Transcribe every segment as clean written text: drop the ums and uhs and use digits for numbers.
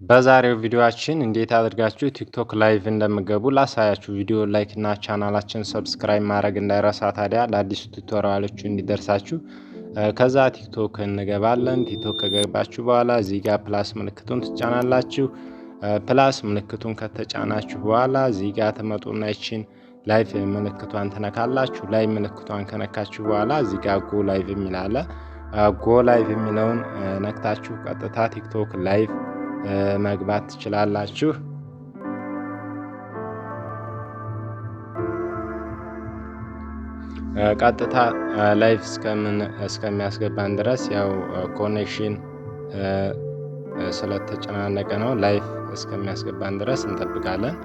በዛሬው ቪዲዮአችን እንዴት አድርጋችሁ ቲክቶክ ላይቭ እንደምገቡ ላሳያችሁ። ቪዲዮ ላይክ እና ቻናላችን ሰብስክራይብ ማድረግ እንዳይረሳ። ታዲያ ለአዲሱ ቱቶሪያሎቹ እንዲደርሳችሁ ከዛ ቲክቶክ እንገባለን። ቲክቶክ ከገባችሁ በኋላ እዚህ ጋር ፕላስ ምልክቱን ትጫናላችሁ። ፕላስ ምልክቱን ከተጫናችሁ በኋላ እዚህ ጋር ተመጡና ይችን ላይቭ ምልክቷን ትነካላችሁ። ላይቭ ምልክቷን ከነካችሁ በኋላ እዚህ ጋር ጎ ላይቭ የሚል አለ። ጎ ላይቭ የሚለውን ነክታችሁ ቀጥታ ቲክቶክ ላይቭ መግባት ትችላላችሁ። ቀጥታ ላይቭ እስከሚያስገባን ድረስ ያው ኮኔክሽን ስለተጨናነቀ ነው። ላይቭ እስከሚያስገባን ድረስ እንጠብቃለን።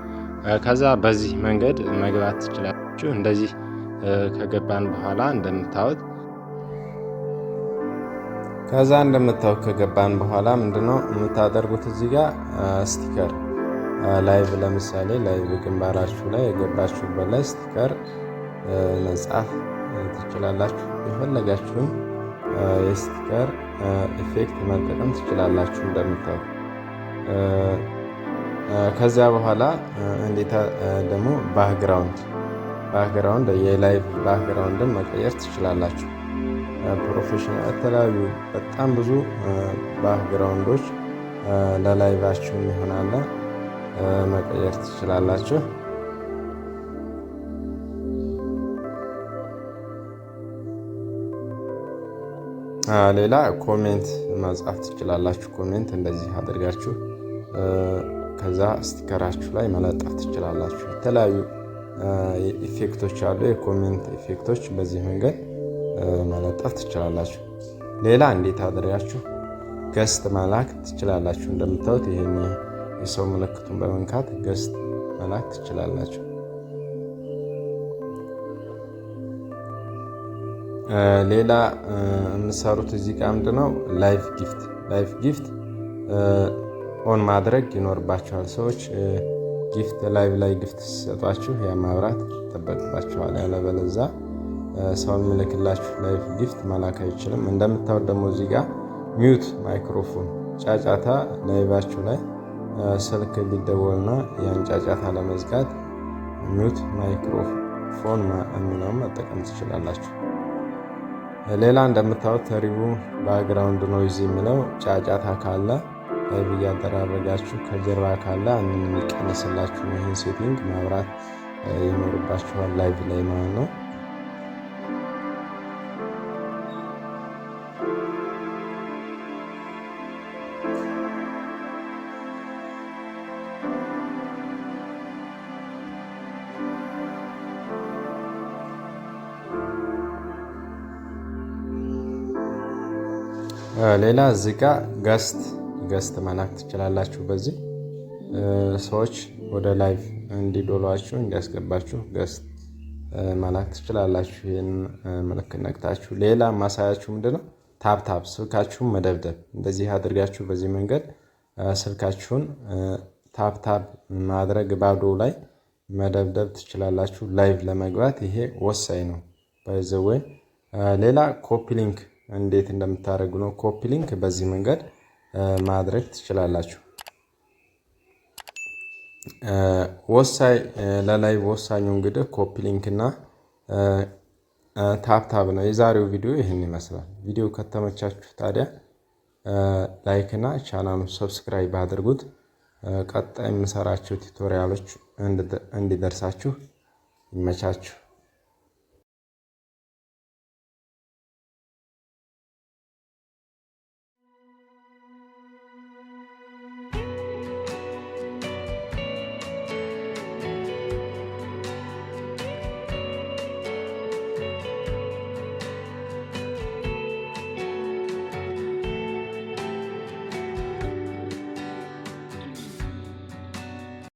ከዛ በዚህ መንገድ መግባት ትችላላችሁ። እንደዚህ ከገባን በኋላ እንደምታዩት ከገባን በኋላ ምንድነው የምታደርጉት? እዚህ ጋር ስቲከር ላይቭ ለምሳሌ ላይቭ ግንባራችሁ ላይ የገባችሁበት ላይ ስቲከር መጻፍ ትችላላችሁ። የፈለጋችሁን የስቲከር ኢፌክት መጠቀም ትችላላችሁ እንደምታዩ። ከዚያ በኋላ እንዴት ደግሞ ባክግራውንድ የላይቭ ባክግራውንድን መቀየር ትችላላችሁ። ፕሮፌሽናል የተለያዩ በጣም ብዙ ባክግራውንዶች ለላይቫችሁ ይሆናል መቀየር ትችላላችሁ። ሌላ ኮሜንት መጻፍ ትችላላችሁ። ኮሜንት እንደዚህ አድርጋችሁ ከዛ ስቲከራችሁ ላይ መለጠፍ ትችላላችሁ። የተለያዩ ኢፌክቶች አሉ፣ የኮሜንት ኢፌክቶች በዚህ መንገድ መለጠፍ ትችላላችሁ። ሌላ እንዴት አድርጋችሁ ገስት መላክ ትችላላችሁ። እንደምታዩት ይሄን የሰው ምልክቱን በመንካት ገስት መላክ ትችላላችሁ። ሌላ የምትሰሩት እዚህ ጋር ምንድነው ላይቭ ጊፍት ኦን ማድረግ ይኖርባችኋል። ሰዎች ጊፍት ላይቭ ላይ ጊፍት ሲሰጧችሁ ያ ማብራት ይጠበቅባችኋል። ያለበለዚያ ሰው የሚልክላችሁ ላይቭ ጊፍት መላክ አይችልም። እንደምታዩት ደግሞ እዚህ ጋር ሚዩት ማይክሮፎን ጫጫታ ላይቫችሁ ላይ ስልክ ሊደወልና ያን ጫጫታ ለመዝጋት ሚዩት ማይክሮፎን የሚለውን መጠቀም ትችላላችሁ። ሌላ እንደምታዩት ሪሙቭ ባክግራውንድ ኖይዝ የሚለው ጫጫታ ካለ ላይቭ እያደራረጋችሁ ከጀርባ ካለ አንን የሚቀንስላችሁ ይህን ሴቲንግ ማብራት ይኖርባችኋል ላይቭ ላይ ማለት ነው። ሌላ እዚህ ጋር ገስት መላክ ትችላላችሁ። በዚህ ሰዎች ወደ ላይቭ እንዲዶሏችሁ እንዲያስገባችሁ ገስት መላክ ትችላላችሁ። ይህን ምልክት ነክታችሁ ሌላ ማሳያችሁ ምንድነው ታፕ ስልካችሁን መደብደብ። እንደዚህ አድርጋችሁ በዚህ መንገድ ስልካችሁን ታፕ ማድረግ ባዶ ላይ መደብደብ ትችላላችሁ ላይቭ ለመግባት። ይሄ ወሳኝ ነው ባይዘወይ። ሌላ ኮፒ ሊንክ እንዴት እንደምታደርጉ ነው። ኮፒ ሊንክ በዚህ መንገድ ማድረግ ትችላላችሁ። ለላይቭ ወሳኙ እንግዲህ ኮፒ ሊንክ እና ታፕ ነው። የዛሬው ቪዲዮ ይህን ይመስላል። ቪዲዮ ከተመቻችሁ ታዲያ ላይክ እና ቻናሉን ሰብስክራይብ አድርጉት። ቀጣይ የምሰራቸው ቱቶሪያሎች እንዲደርሳችሁ ይመቻችሁ።